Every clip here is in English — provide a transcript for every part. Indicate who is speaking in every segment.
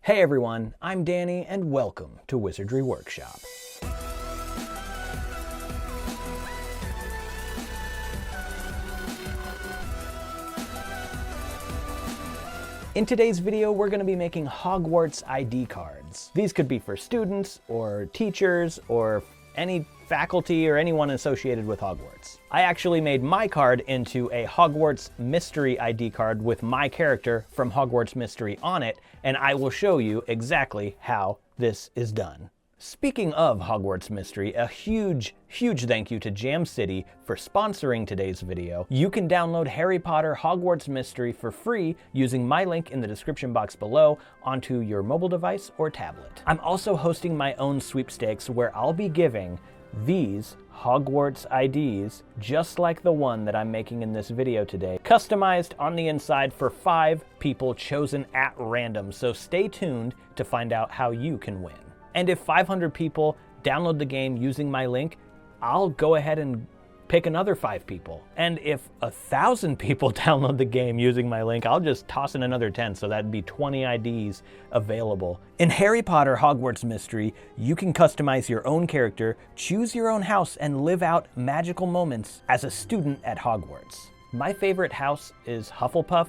Speaker 1: Hey everyone, I'm Danny and welcome to Wizardry Workshop. In today's video, we're going to be making Hogwarts ID cards. These could be for students or teachers or any faculty or anyone associated with Hogwarts. I actually made my card into a Hogwarts Mystery ID card with my character from Hogwarts Mystery on it, and I will show you exactly how this is done. Speaking of Hogwarts Mystery, a huge thank you to Jam City for sponsoring today's video. You can download Harry Potter Hogwarts Mystery for free using my link in the description box below onto your mobile device or tablet. I'm also hosting my own sweepstakes where I'll be giving these Hogwarts IDs, just like the one that I'm making in this video today, customized on the inside for 5 people chosen at random, so stay tuned to find out how you can win. And if 500 people download the game using my link, I'll go ahead and pick another 5 people. And if 1,000 people download the game using my link, I'll just toss in another 10, so that'd be 20 IDs available. In Harry Potter Hogwarts Mystery, you can customize your own character, choose your own house, and live out magical moments as a student at Hogwarts. My favorite house is Hufflepuff,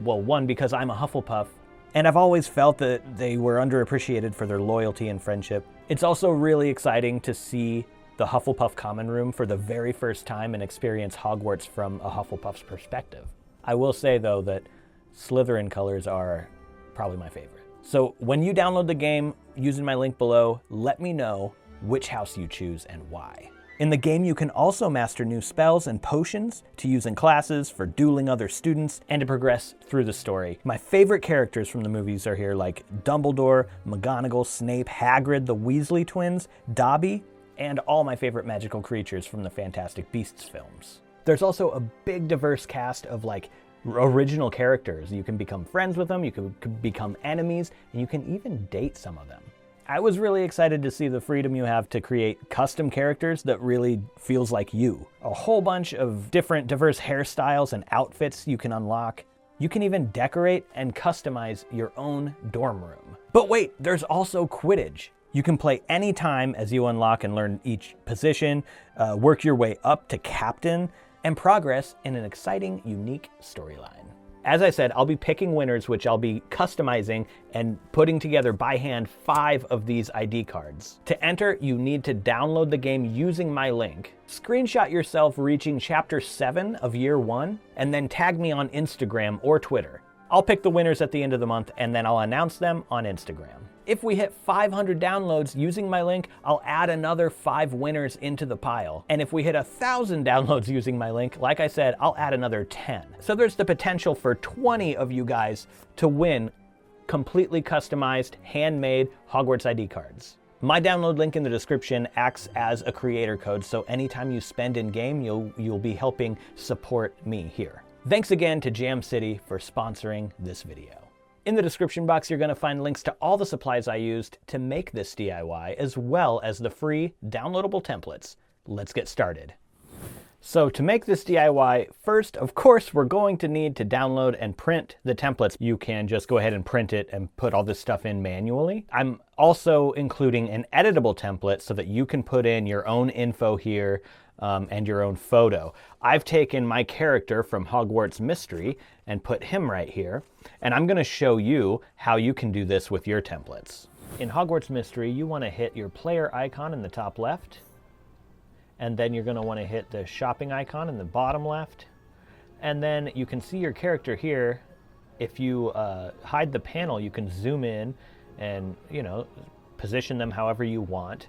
Speaker 1: one, because I'm a Hufflepuff, and I've always felt that they were underappreciated for their loyalty and friendship. It's also really exciting to see the Hufflepuff common room for the very first time and experience Hogwarts from a Hufflepuff's perspective. I will say though that Slytherin colors are probably my favorite. So when you download the game using my link below, let me know which house you choose and why. In the game, you can also master new spells and potions to use in classes, for dueling other students, and to progress through the story. My favorite characters from the movies are here, like Dumbledore, McGonagall, Snape, Hagrid, the Weasley twins, Dobby, and all my favorite magical creatures from the Fantastic Beasts films. There's also a big diverse cast of original characters. You can become friends with them, you can become enemies, and you can even date some of them. I was really excited to see the freedom you have to create custom characters that really feels like you. A whole bunch of different diverse hairstyles and outfits you can unlock. You can even decorate and customize your own dorm room. But wait, there's also Quidditch. You can play anytime as you unlock and learn each position, work your way up to captain, and progress in an exciting, unique storyline. As I said, I'll be picking winners, which I'll be customizing and putting together by hand 5 of these ID cards. To enter, you need to download the game using my link, screenshot yourself reaching Chapter 7 of Year 1, and then tag me on Instagram or Twitter. I'll pick the winners at the end of the month, and then I'll announce them on Instagram. If we hit 500 downloads using my link, I'll add another 5 winners into the pile. And if we hit 1,000 downloads using my link, like I said, I'll add another 10. So there's the potential for 20 of you guys to win completely customized, handmade Hogwarts ID cards. My download link in the description acts as a creator code, so anytime you spend in-game, you'll be helping support me here. Thanks again to Jam City for sponsoring this video. In the description box, you're going to find links to all the supplies I used to make this DIY, as well as the free downloadable templates. Let's get started. So to make this DIY, first, of course, we're going to need to download and print the templates. You can just go ahead and print it and put all this stuff in manually. I'm also including an editable template so that you can put in your own info here and your own photo. I've taken my character from Hogwarts Mystery and put him right here, and I'm going to show you how you can do this with your templates. In Hogwarts Mystery, you want to hit your player icon in the top left, and then you're going to want to hit the shopping icon in the bottom left, and then you can see your character here. If you hide the panel, you can zoom in and position them however you want.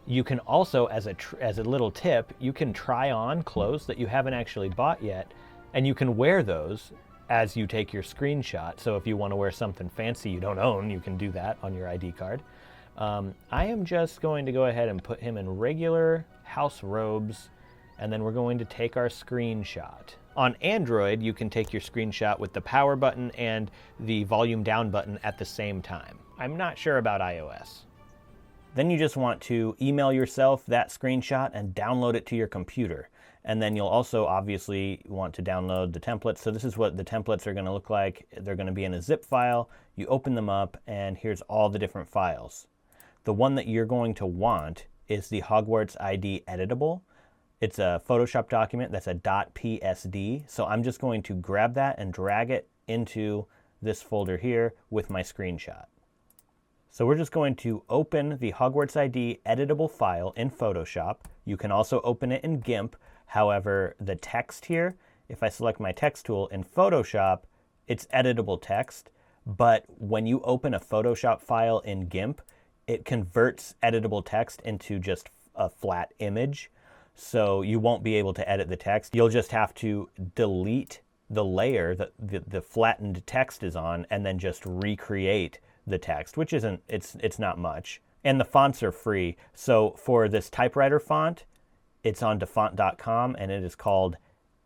Speaker 1: You can also, as a little tip, you can try on clothes that you haven't actually bought yet, and you can wear those as you take your screenshot. So if you want to wear something fancy you don't own, you can do that on your ID card. I am just going to go ahead and put him in regular house robes, and then we're going to take our screenshot. On Android, you can take your screenshot with the power button and the volume down button at the same time. I'm not sure about iOS. Then you just want to email yourself that screenshot and download it to your computer. And then you'll also obviously want to download the templates. So this is what the templates are going to look like. They're going to be in a zip file. You open them up, and here's all the different files. The one that you're going to want is the Hogwarts ID editable. It's a Photoshop document that's a .psd. So I'm just going to grab that and drag it into this folder here with my screenshot. So we're just going to open the Hogwarts ID editable file in Photoshop. You can also open it in GIMP. However, the text here, if I select my text tool in Photoshop, it's editable text. But when you open a Photoshop file in GIMP, it converts editable text into just a flat image. So you won't be able to edit the text. You'll just have to delete the layer that the flattened text is on and then just recreate the text, which isn't, it's not much. And the fonts are free. So for this typewriter font, it's on dafont.com and it is called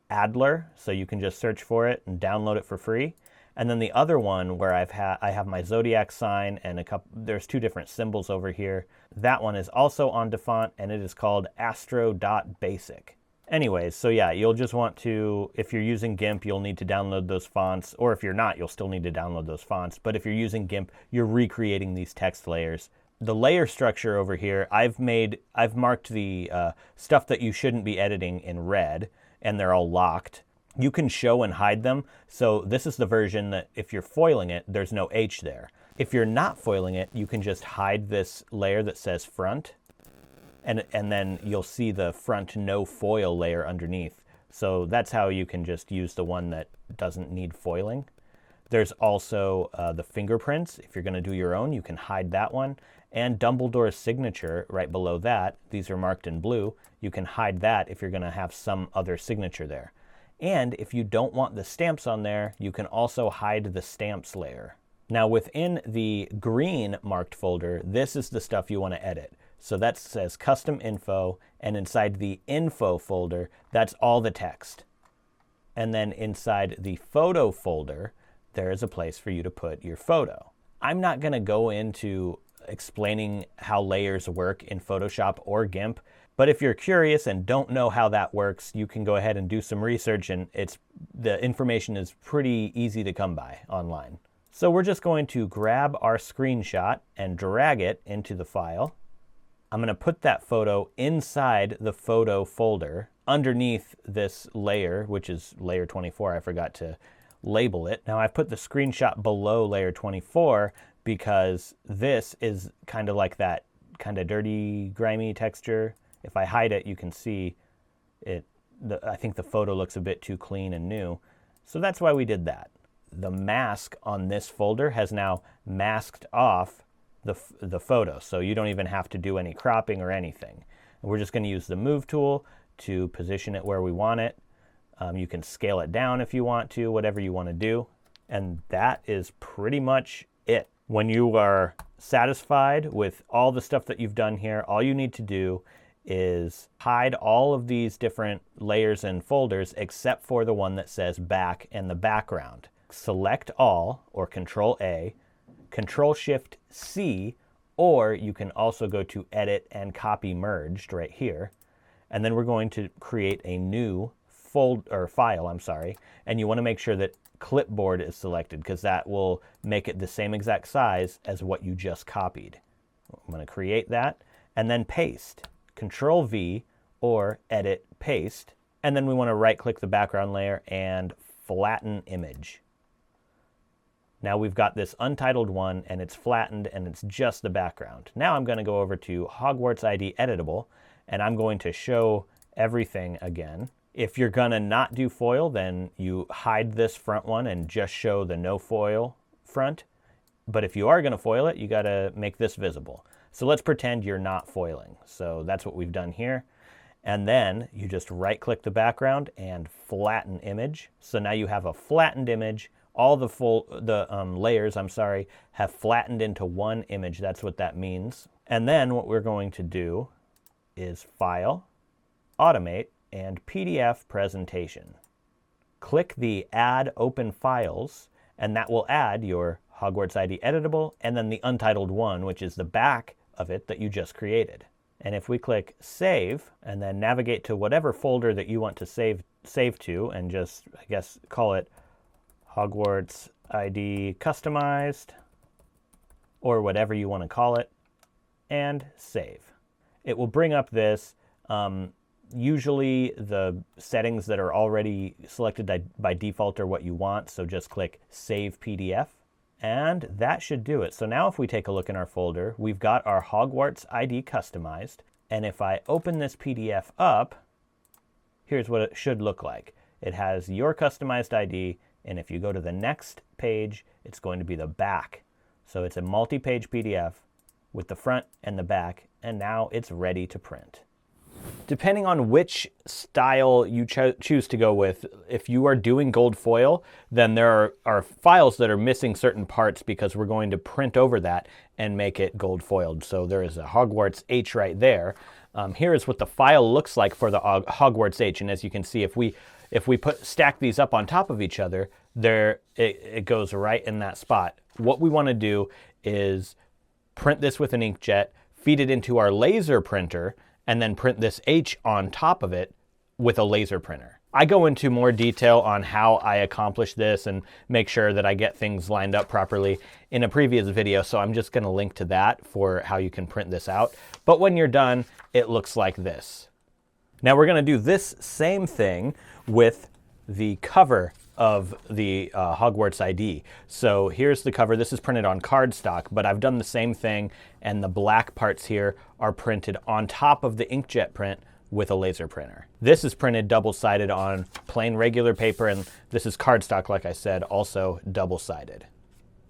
Speaker 1: Adler. So you can just search for it and download it for free. And then the other one where I have my zodiac sign and there's two different symbols over here. That one is also on Dafont and it is called astro.basic. Anyways, so yeah, you'll just want to, if you're using GIMP, you'll need to download those fonts, or if you're not, you'll still need to download those fonts. But if you're using GIMP, you're recreating these text layers. The layer structure over here, I've marked the stuff that you shouldn't be editing in red, and they're all locked. You can show and hide them. So this is the version that if you're foiling it, there's no H there. If you're not foiling it, you can just hide this layer that says front, and then you'll see the front no foil layer underneath. So that's how you can just use the one that doesn't need foiling. There's also the fingerprints. If you're going to do your own, you can hide that one. And Dumbledore's signature right below that, these are marked in blue, you can hide that if you're going to have some other signature there. And if you don't want the stamps on there, you can also hide the stamps layer. Now within the green marked folder, this is the stuff you want to edit. So that says custom info, and inside the info folder, that's all the text. And then inside the photo folder, there is a place for you to put your photo. I'm not going to go into explaining how layers work in Photoshop or GIMP, but if you're curious and don't know how that works, you can go ahead and do some research, and the information is pretty easy to come by online. So we're just going to grab our screenshot and drag it into the file. I'm going to put that photo inside the photo folder underneath this layer, which is layer 24. I forgot to label it. Now I've put the screenshot below layer 24 because this is kind of like that kind of dirty, grimy texture. If I hide it, you can see it. I think the photo looks a bit too clean and new. So that's why we did that. The mask on this folder has now masked off the photo, so you don't even have to do any cropping or anything. And we're just going to use the move tool to position it where we want it. You can scale it down if you want to, whatever you want to do. And that is pretty much it. When you are satisfied with all the stuff that you've done here, all you need to do is hide all of these different layers and folders except for the one that says back and the background. Select all, or Control A, Control Shift C, or you can also go to Edit and Copy Merged right here. And then we're going to create a new file, and you want to make sure that clipboard is selected because that will make it the same exact size as what you just copied. I'm going to create that and then paste. Control V or Edit Paste, and then we want to right click the background layer and flatten image. Now we've got this untitled one and it's flattened and it's just the background. Now I'm going to go over to Hogwarts ID editable and I'm going to show everything again. If you're going to not do foil, then you hide this front one and just show the no foil front. But if you are going to foil it, you got to make this visible. So let's pretend you're not foiling. So that's what we've done here. And then you just right click the background and flatten image. So now you have a flattened image. All the layers, have flattened into one image. That's what that means. And then what we're going to do is File, Automate, and PDF Presentation. Click the Add Open Files, and that will add your Hogwarts ID editable and then the untitled one, which is the back of it that you just created. And if we click Save and then navigate to whatever folder that you want to save to, and just, I guess, call it Hogwarts ID Customized, or whatever you want to call it, and save. It will bring up this, usually the settings that are already selected by default are what you want, so just click Save PDF, and that should do it. So now if we take a look in our folder, we've got our Hogwarts ID Customized, and if I open this PDF up, here's what it should look like. It has your customized ID, and if you go to the next page, it's going to be the back. So it's a multi-page PDF with the front and the back, and now it's ready to print. Depending on which style you choose to go with, if you are doing gold foil, then there are files that are missing certain parts because we're going to print over that and make it gold foiled. So there is a Hogwarts H right there. Here is what the file looks like for the Hogwarts H, and as you can see, if we stack these up on top of each other, it goes right in that spot. What we want to do is print this with an inkjet, feed it into our laser printer, and then print this H on top of it with a laser printer. I go into more detail on how I accomplish this and make sure that I get things lined up properly in a previous video, so I'm just going to link to that for how you can print this out. But when you're done, it looks like this. Now we're going to do this same thing with the cover of the Hogwarts ID. So here's the cover. This is printed on cardstock, but I've done the same thing, and the black parts here are printed on top of the inkjet print with a laser printer. This is printed double-sided on plain regular paper, and this is cardstock, like I said, also double-sided.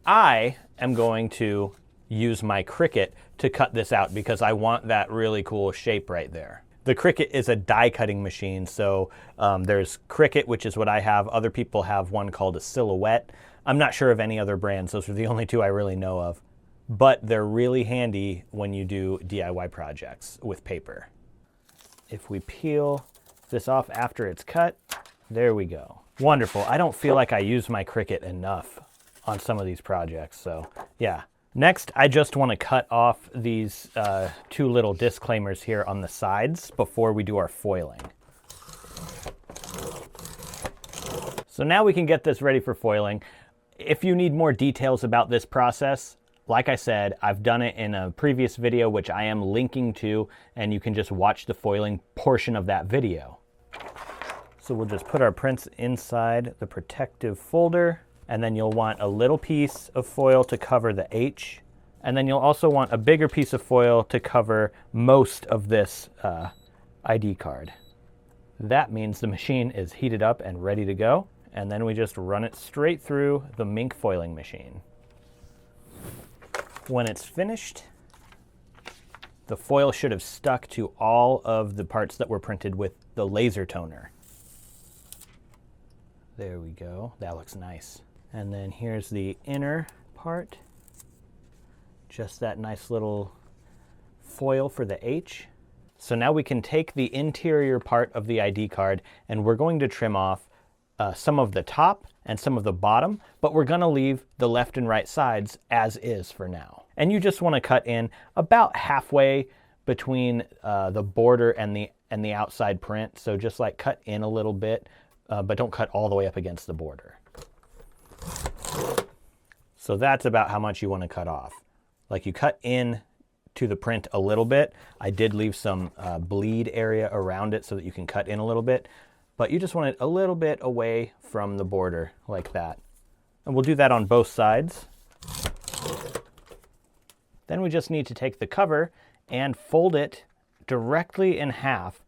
Speaker 1: I am going to use my Cricut to cut this out because I want that really cool shape right there. The Cricut is a die cutting machine, so there's Cricut, which is what I have. Other people have one called a Silhouette. I'm not sure of any other brands. Those are the only two I really know of. But they're really handy when you do DIY projects with paper. If we peel this off after it's cut, there we go. Wonderful. I don't feel like I use my Cricut enough on some of these projects, so yeah. Next, I just want to cut off these two little disclaimers here on the sides before we do our foiling. So now we can get this ready for foiling. If you need more details about this process, like I said, I've done it in a previous video, which I am linking to, and you can just watch the foiling portion of that video. So we'll just put our prints inside the protective folder. And then you'll want a little piece of foil to cover the H. And then you'll also want a bigger piece of foil to cover most of this ID card. That means the machine is heated up and ready to go. And then we just run it straight through the Mink foiling machine. When it's finished, the foil should have stuck to all of the parts that were printed with the laser toner. There we go. That looks nice. And then here's the inner part. Just that nice little foil for the H. So now we can take the interior part of the ID card and we're going to trim off some of the top and some of the bottom, but we're gonna leave the left and right sides as is for now. And you just wanna cut in about halfway between the border and the outside print. So just like cut in a little bit, but don't cut all the way up against the border. So that's about how much you want to cut off. Like you cut in to the print a little bit. I did leave some bleed area around it so that you can cut in a little bit, but you just want it a little bit away from the border like that. And we'll do that on both sides. Then we just need to take the cover and fold it directly in half.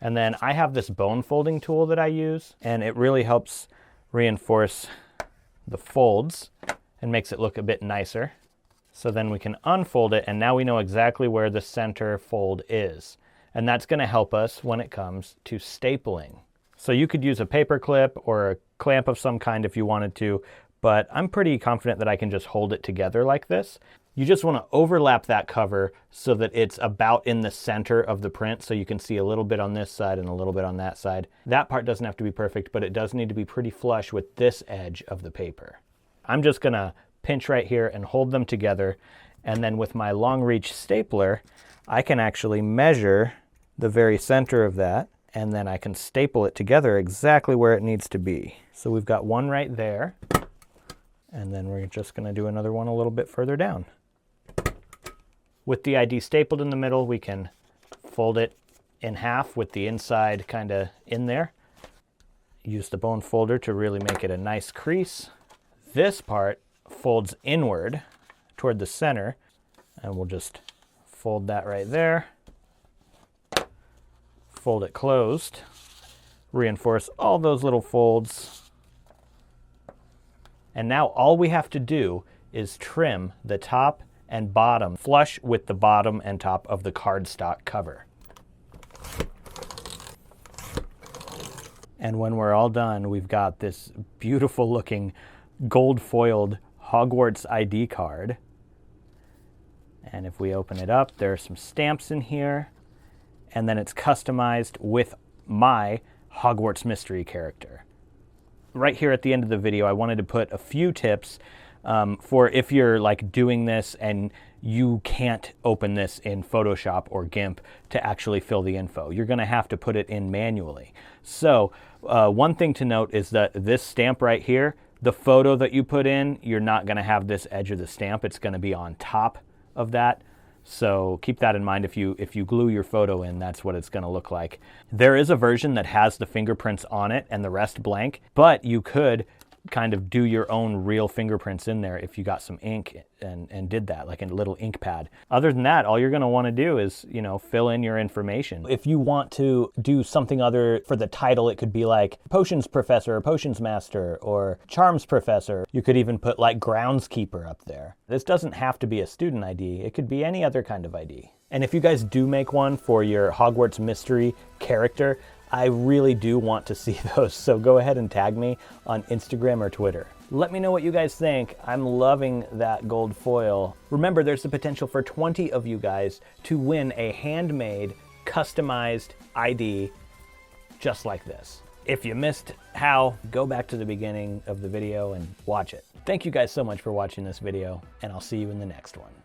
Speaker 1: And then I have this bone folding tool that I use, and it really helps reinforce the folds and makes it look a bit nicer. So then we can unfold it, and now we know exactly where the center fold is. And that's going to help us when it comes to stapling. So you could use a paper clip or a clamp of some kind if you wanted to, but I'm pretty confident that I can just hold it together like this. You just want to overlap that cover so that it's about in the center of the print, so you can see a little bit on this side and a little bit on that side. That part doesn't have to be perfect, but it does need to be pretty flush with this edge of the paper. I'm just going to pinch right here and hold them together, And then with my long reach stapler, I can actually measure the very center of that, and then I can staple it together exactly where it needs to be. So we've got one right there, and then we're just gonna do another one a little bit further down. With the ID stapled in the middle, we can fold it in half with the inside kind of in there. Use the bone folder to really make it a nice crease. This part folds inward toward the center, and we'll just fold that right there. Fold it closed. Reinforce all those little folds. And now all we have to do is trim the top and bottom flush with the bottom and top of the cardstock cover. And when we're all done, we've got this beautiful looking gold foiled Hogwarts ID card. And if we open it up, there are some stamps in here, and then it's customized with my Hogwarts Mystery character. Right here at the end of the video, I wanted to put a few tips for if you're like doing this and you can't open this in Photoshop or GIMP to actually fill the info. You're gonna have to put it in manually. So one thing to note is that this stamp right here, the photo that you put in, you're not gonna have this edge of the stamp. It's gonna be on top of that. So keep that in mind. If you glue your photo in, that's what it's gonna look like. There is a version that has the fingerprints on it and the rest blank, but you could kind of do your own real fingerprints in there if you got some ink and did that, like a little ink pad. Other than that, all you're gonna wanna do is, fill in your information. If you want to do something other for the title, it could be like Potions Professor or Potions Master or Charms Professor. You could even put like Groundskeeper up there. This doesn't have to be a student ID. It could be any other kind of ID. And if you guys do make one for your Hogwarts Mystery character, I really do want to see those, so go ahead and tag me on Instagram or Twitter. Let me know what you guys think. I'm loving that gold foil. Remember, there's the potential for 20 of you guys to win a handmade, customized ID just like this. If you missed how, go back to the beginning of the video and watch it. Thank you guys so much for watching this video, and I'll see you in the next one.